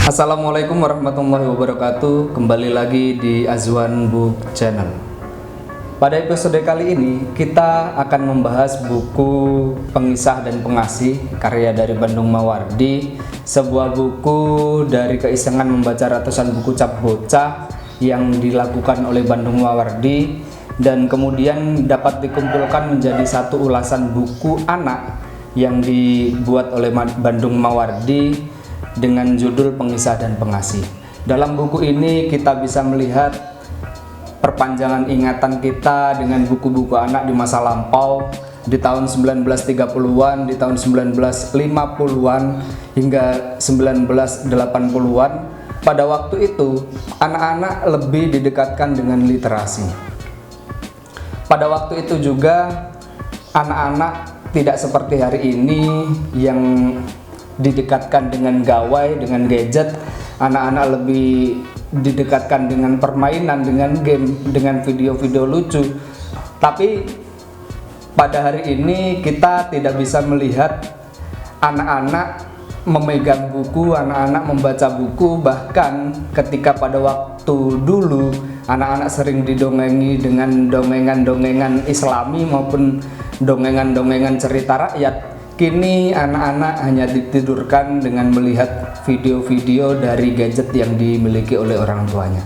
Assalamualaikum warahmatullahi wabarakatuh. Kembali lagi di Azwan Book Channel. Pada episode kali ini kita akan membahas buku Pengisah dan Pengasih karya dari Bandung Mawardi, sebuah buku dari keisengan membaca ratusan buku cap bocah yang dilakukan oleh Bandung Mawardi dan kemudian dapat dikumpulkan menjadi satu ulasan buku anak yang dibuat oleh Bandung Mawardi dengan judul Pengisah dan Pengasih. Dalam buku ini kita bisa melihat perpanjangan ingatan kita dengan buku-buku anak di masa lampau di tahun 1930-an, di tahun 1950-an hingga 1980-an. Pada waktu itu anak-anak lebih didekatkan dengan literasi. Pada waktu itu juga anak-anak tidak seperti hari ini yang didekatkan dengan gawai, dengan gadget. Anak-anak lebih didekatkan dengan permainan, dengan game, dengan video-video lucu. Tapi pada hari ini kita tidak bisa melihat anak-anak memegang buku, anak-anak membaca buku. Bahkan ketika pada waktu dulu anak-anak sering didongengi dengan dongengan-dongengan Islami maupun dongengan-dongengan cerita rakyat, kini anak-anak hanya ditidurkan dengan melihat video-video dari gadget yang dimiliki oleh orang tuanya.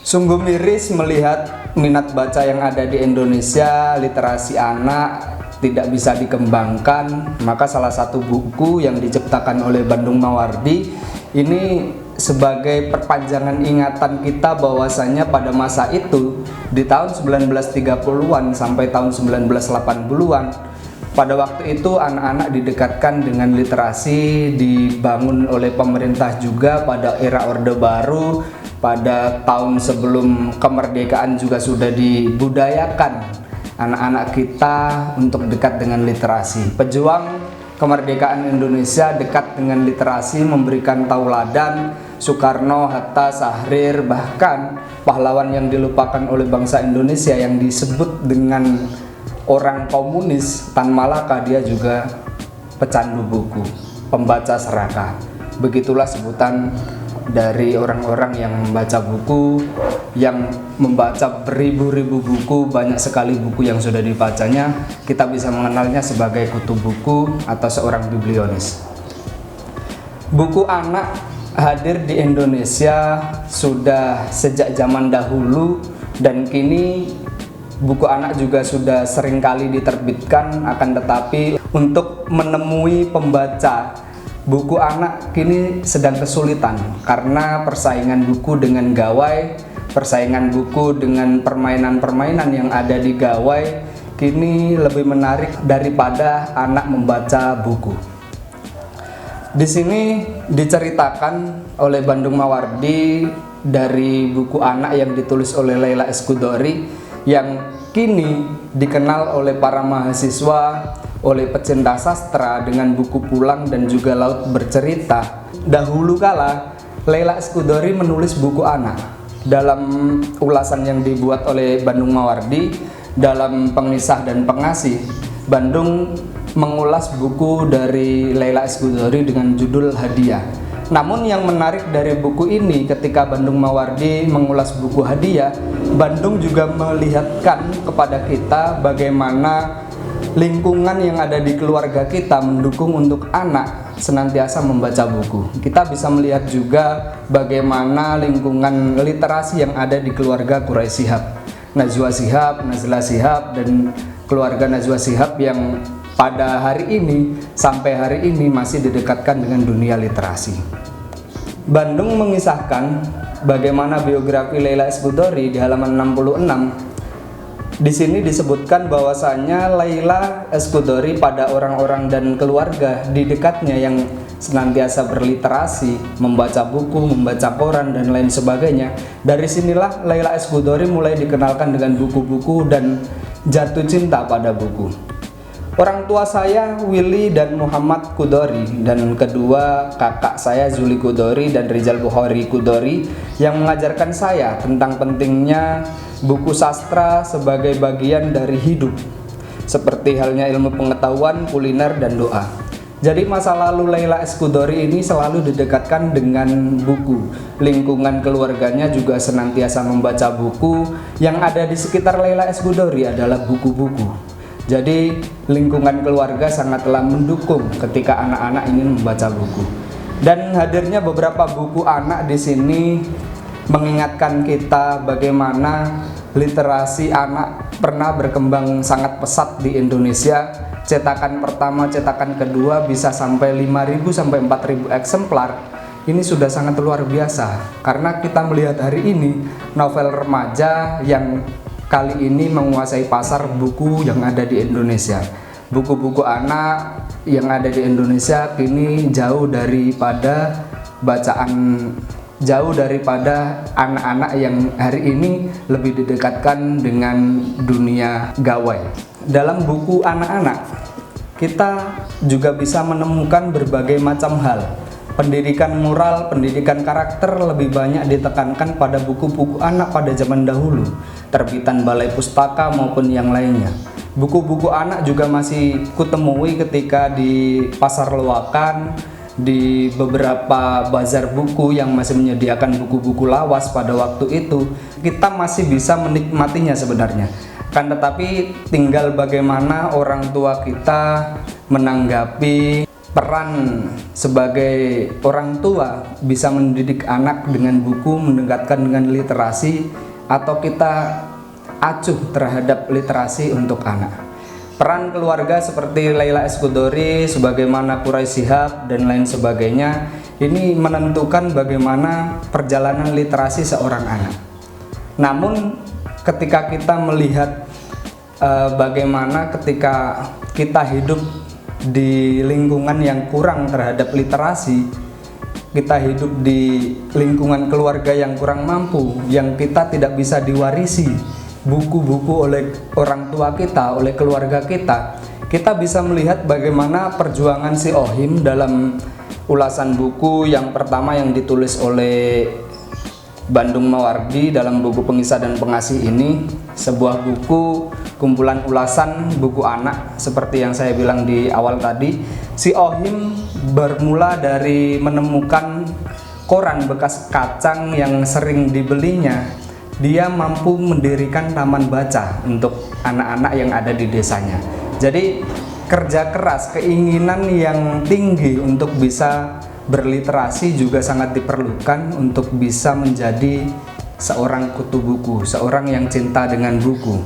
Sungguh miris melihat minat baca yang ada di Indonesia, literasi anak tidak bisa dikembangkan. Maka salah satu buku yang diciptakan oleh Bandung Mawardi ini sebagai perpanjangan ingatan kita bahwasanya pada masa itu di tahun 1930-an sampai tahun 1980-an, pada waktu itu anak-anak didekatkan dengan literasi, dibangun oleh pemerintah juga pada era Orde Baru. Pada tahun sebelum kemerdekaan juga sudah dibudayakan anak-anak kita untuk dekat dengan literasi. Pejuang kemerdekaan Indonesia dekat dengan literasi, memberikan tauladan Soekarno, Hatta, Syahrir, bahkan pahlawan yang dilupakan oleh bangsa Indonesia yang disebut dengan orang komunis, Tan Malaka, dia juga pecandu buku, pembaca serakah. Begitulah sebutan dari orang-orang yang membaca buku, yang membaca beribu-ribu buku, banyak sekali buku yang sudah dibacanya. Kita bisa mengenalnya sebagai kutu buku atau seorang biblionis. Buku anak hadir di Indonesia sudah sejak zaman dahulu dan kini buku anak juga sudah seringkali diterbitkan, akan tetapi untuk menemui pembaca buku anak kini sedang kesulitan karena persaingan buku dengan gawai, persaingan buku dengan permainan-permainan yang ada di gawai kini lebih menarik daripada anak membaca buku. Di sini diceritakan oleh Bandung Mawardi dari buku anak yang ditulis oleh Laila Eskudori yang kini dikenal oleh para mahasiswa, oleh pecinta sastra dengan buku Pulang dan juga Laut Bercerita. Dahulu kala Laila Eskudori menulis buku anak. Dalam ulasan yang dibuat oleh Bandung Mawardi dalam Pengisah dan Pengasih, Bandung mengulas buku dari Laila Eskudori dengan judul Hadiah. Namun yang menarik dari buku ini, ketika Bandung Mawardi mengulas buku Hadiah, Bandung juga melihatkan kepada kita bagaimana lingkungan yang ada di keluarga kita mendukung untuk anak senantiasa membaca buku. Kita bisa melihat juga bagaimana lingkungan literasi yang ada di keluarga Quraisy Shihab, Najwa Shihab, Nazla Shihab, dan keluarga Najwa Shihab yang pada hari ini, sampai hari ini masih didekatkan dengan dunia literasi. Bandung mengisahkan bagaimana biografi Laila Eskudori di halaman 66. Di sini disebutkan bahwasanya Laila Eskudori pada orang-orang dan keluarga di dekatnya yang senantiasa berliterasi, membaca buku, membaca koran dan lain sebagainya. Dari sinilah Laila Eskudori mulai dikenalkan dengan buku-buku dan jatuh cinta pada buku. Orang tua saya Willy dan Muhammad Kudori, dan kedua kakak saya Zuli Kudori dan Rizal Bukhari Kudori yang mengajarkan saya tentang pentingnya buku sastra sebagai bagian dari hidup, seperti halnya ilmu pengetahuan, kuliner, dan doa. Jadi masa lalu Leila Eskudori ini selalu didekatkan dengan buku. Lingkungan keluarganya juga senantiasa membaca buku. Yang ada di sekitar Leila Eskudori adalah buku-buku. Jadi lingkungan keluarga sangatlah mendukung ketika anak-anak ingin membaca buku. Dan hadirnya beberapa buku anak di sini mengingatkan kita bagaimana literasi anak pernah berkembang sangat pesat di Indonesia. Cetakan pertama, cetakan kedua bisa sampai 5.000 sampai 4.000 eksemplar. Ini sudah sangat luar biasa karena kita melihat hari ini novel remaja yang kali ini menguasai pasar buku yang ada di Indonesia. Buku-buku anak yang ada di Indonesia kini jauh daripada anak-anak yang hari ini lebih didekatkan dengan dunia gawai. Dalam buku anak-anak, kita juga bisa menemukan berbagai macam hal. Pendidikan moral, pendidikan karakter lebih banyak ditekankan pada buku-buku anak pada zaman dahulu, terbitan Balai Pustaka maupun yang lainnya. Buku-buku anak juga masih kutemui ketika di pasar loakan, di beberapa bazar buku yang masih menyediakan buku-buku lawas pada waktu itu. Kita masih bisa menikmatinya sebenarnya. Kan tetapi tinggal bagaimana orang tua kita menanggapi peran sebagai orang tua, bisa mendidik anak dengan buku, mendekatkan dengan literasi, atau kita acuh terhadap literasi untuk anak. Peran keluarga seperti Leila Eskudori, sebagaimana Quraish Shihab dan lain sebagainya, ini menentukan bagaimana perjalanan literasi seorang anak. Namun ketika kita melihat bagaimana ketika kita hidup di lingkungan yang kurang terhadap literasi, kita hidup di lingkungan keluarga yang kurang mampu, yang kita tidak bisa diwarisi buku-buku oleh orang tua kita, oleh keluarga kita, kita bisa melihat bagaimana perjuangan si Ohim dalam ulasan buku yang pertama yang ditulis oleh Bandung Mawardi dalam buku Pengisah dan Pengasih ini, sebuah buku kumpulan ulasan buku anak seperti yang saya bilang di awal tadi. Si Ohim bermula dari menemukan koran bekas kacang yang sering dibelinya. Dia mampu mendirikan taman baca untuk anak-anak yang ada di desanya. Jadi kerja keras, keinginan yang tinggi untuk bisa berliterasi juga sangat diperlukan untuk bisa menjadi seorang kutu buku, seorang yang cinta dengan buku.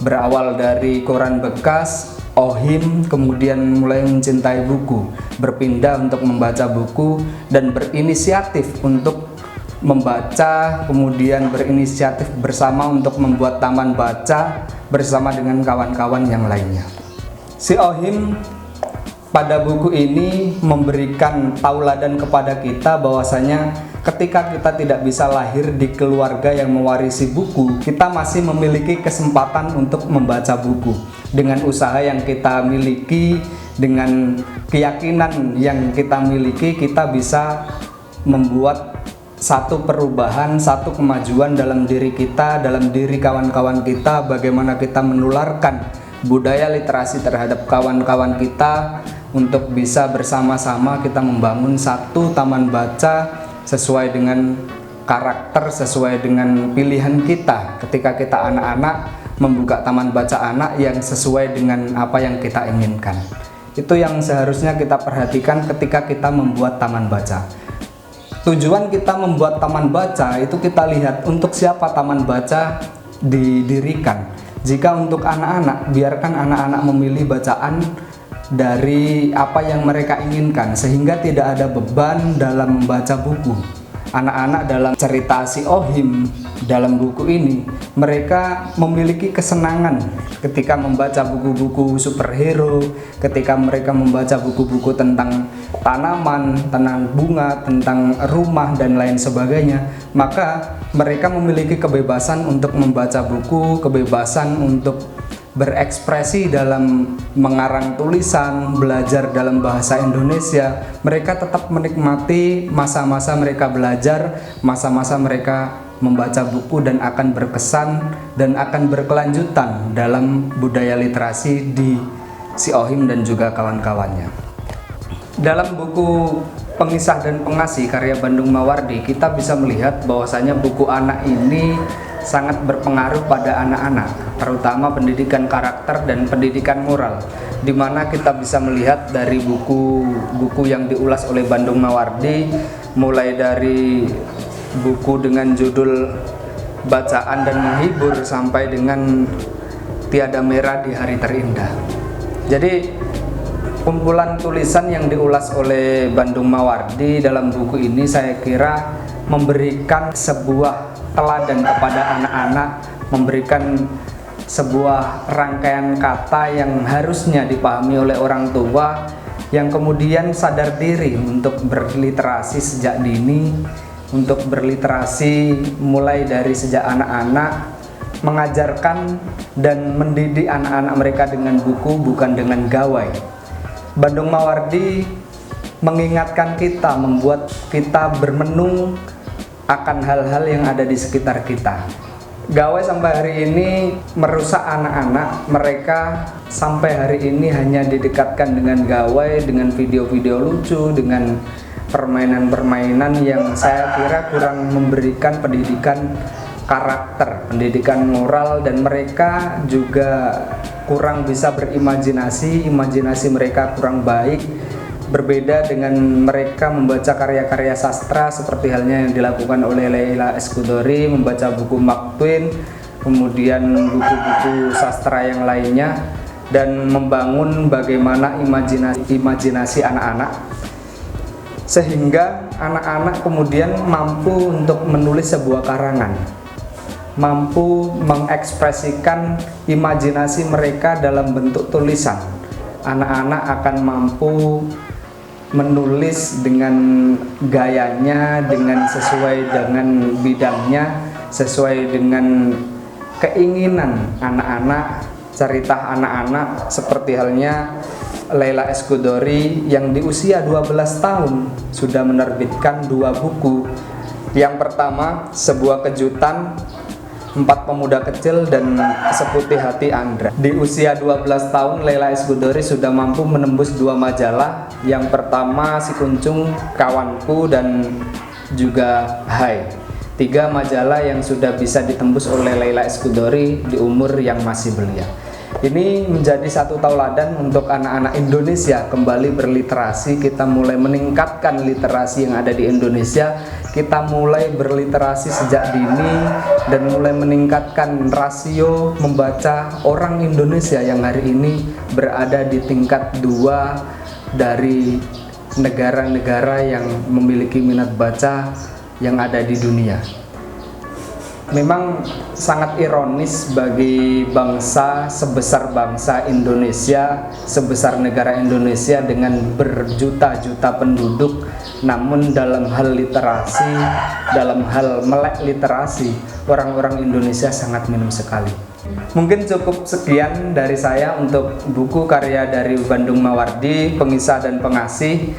Berawal dari koran bekas, Ohim kemudian mulai mencintai buku, berpindah untuk membaca buku dan berinisiatif untuk membaca, kemudian berinisiatif bersama untuk membuat taman baca bersama dengan kawan-kawan yang lainnya. Si Ohim pada buku ini memberikan tauladan kepada kita bahwasanya ketika kita tidak bisa lahir di keluarga yang mewarisi buku, kita masih memiliki kesempatan untuk membaca buku. Dengan usaha yang kita miliki, dengan keyakinan yang kita miliki, kita bisa membuat satu perubahan, satu kemajuan dalam diri kita, dalam diri kawan-kawan kita, bagaimana kita menularkan budaya literasi terhadap kawan-kawan kita untuk bisa bersama-sama kita membangun satu taman baca sesuai dengan karakter, sesuai dengan pilihan kita ketika kita anak-anak membuka taman baca anak yang sesuai dengan apa yang kita inginkan. Itu yang seharusnya kita perhatikan ketika kita membuat taman baca. Tujuan kita membuat taman baca itu kita lihat untuk siapa taman baca didirikan. Jika untuk anak-anak, biarkan anak-anak memilih bacaan dari apa yang mereka inginkan sehingga tidak ada beban dalam membaca buku. Anak-anak dalam cerita si Ohim dalam buku ini, mereka memiliki kesenangan ketika membaca buku-buku superhero, ketika mereka membaca buku-buku tentang tanaman, tentang bunga, tentang rumah dan lain sebagainya. Maka mereka memiliki kebebasan untuk membaca buku, kebebasan untuk berekspresi dalam mengarang tulisan, belajar dalam bahasa Indonesia. Mereka tetap menikmati masa-masa mereka belajar, masa-masa mereka membaca buku dan akan berkesan dan akan berkelanjutan dalam budaya literasi di si Ohim dan juga kawan-kawannya. Dalam buku Pengisah dan Pengasih karya Bandung Mawardi, kita bisa melihat bahwasanya buku anak ini sangat berpengaruh pada anak-anak, terutama pendidikan karakter dan pendidikan moral, di mana kita bisa melihat dari buku-buku yang diulas oleh Bandung Mawardi, mulai dari buku dengan judul Bacaan dan Menghibur sampai dengan Tiada Merah di Hari Terindah. Jadi kumpulan tulisan yang diulas oleh Bandung Mawardi dalam buku ini saya kira memberikan sebuah teladan kepada anak-anak, memberikan sebuah rangkaian kata yang harusnya dipahami oleh orang tua yang kemudian sadar diri untuk berliterasi sejak dini, untuk berliterasi mulai dari sejak anak-anak, mengajarkan dan mendidik anak-anak mereka dengan buku bukan dengan gawai. Bandung Mawardi mengingatkan kita, membuat kita bermenung akan hal-hal yang ada di sekitar kita. Gawai sampai hari ini merusak anak-anak, mereka sampai hari ini hanya didekatkan dengan gawai, dengan video-video lucu, dengan permainan-permainan yang saya kira kurang memberikan pendidikan karakter, pendidikan moral, dan mereka juga kurang bisa berimajinasi, imajinasi mereka kurang baik, berbeda dengan mereka membaca karya-karya sastra seperti halnya yang dilakukan oleh Leila Eskudori, membaca buku Mark Twain, kemudian buku-buku sastra yang lainnya, dan membangun bagaimana imajinasi anak-anak, sehingga anak-anak kemudian mampu untuk menulis sebuah karangan, mampu mengekspresikan imajinasi mereka dalam bentuk tulisan. Anak-anak akan mampu menulis dengan gayanya, dengan sesuai dengan bidangnya, sesuai dengan keinginan anak-anak, cerita anak-anak, seperti halnya Leila Eskudori yang di usia 12 tahun sudah menerbitkan 2 buku. Yang pertama, Sebuah Kejutan, 4 Pemuda Kecil, dan Seputih Hati Andra. Di usia 12 tahun Leila Eskudori sudah mampu menembus 2 majalah. Yang pertama Si Kuncung, Kawanku, dan juga Hai. 3 majalah yang sudah bisa ditembus oleh Leila Eskudori di umur yang masih belia. Ini menjadi satu tauladan untuk anak-anak Indonesia kembali berliterasi. Kita mulai meningkatkan literasi yang ada di Indonesia. Kita mulai berliterasi sejak dini dan mulai meningkatkan rasio membaca orang Indonesia yang hari ini berada di tingkat 2 dari negara-negara yang memiliki minat baca yang ada di dunia. Memang sangat ironis bagi bangsa sebesar bangsa Indonesia, sebesar negara Indonesia dengan berjuta-juta penduduk, namun dalam hal literasi, dalam hal melek literasi, orang-orang Indonesia sangat minim sekali. Mungkin cukup sekian dari saya untuk buku karya dari Bandung Mawardi, Pengisah dan Pengasih,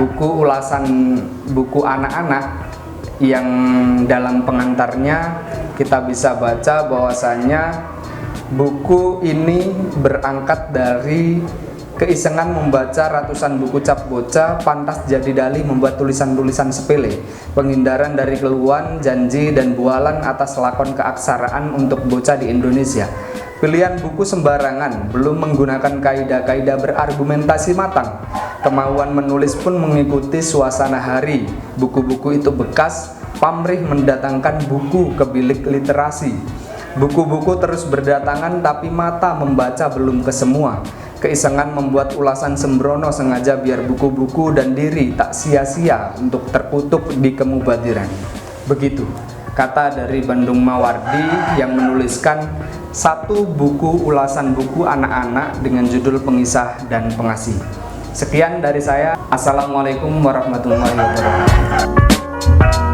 buku ulasan buku anak-anak yang dalam pengantarnya kita bisa baca bahwasanya buku ini berangkat dari keisengan membaca ratusan buku cap bocah, pantas jadi dalih membuat tulisan-tulisan sepele, penghindaran dari keluhan, janji, dan bualan atas lakon keaksaraan untuk bocah di Indonesia. Pilihan buku sembarangan, belum menggunakan kaidah-kaidah berargumentasi matang. Kemauan menulis pun mengikuti suasana hari. Buku-buku itu bekas, pamrih mendatangkan buku ke bilik literasi. Buku-buku terus berdatangan tapi mata membaca belum ke semua. Keisengan membuat ulasan sembrono sengaja biar buku-buku dan diri tak sia-sia untuk terkutuk di kemubadiran. Begitu kata dari Bandung Mawardi yang menuliskan satu buku ulasan buku anak-anak dengan judul Pengisah dan Pengasih. Sekian dari saya. Assalamualaikum warahmatullahi wabarakatuh.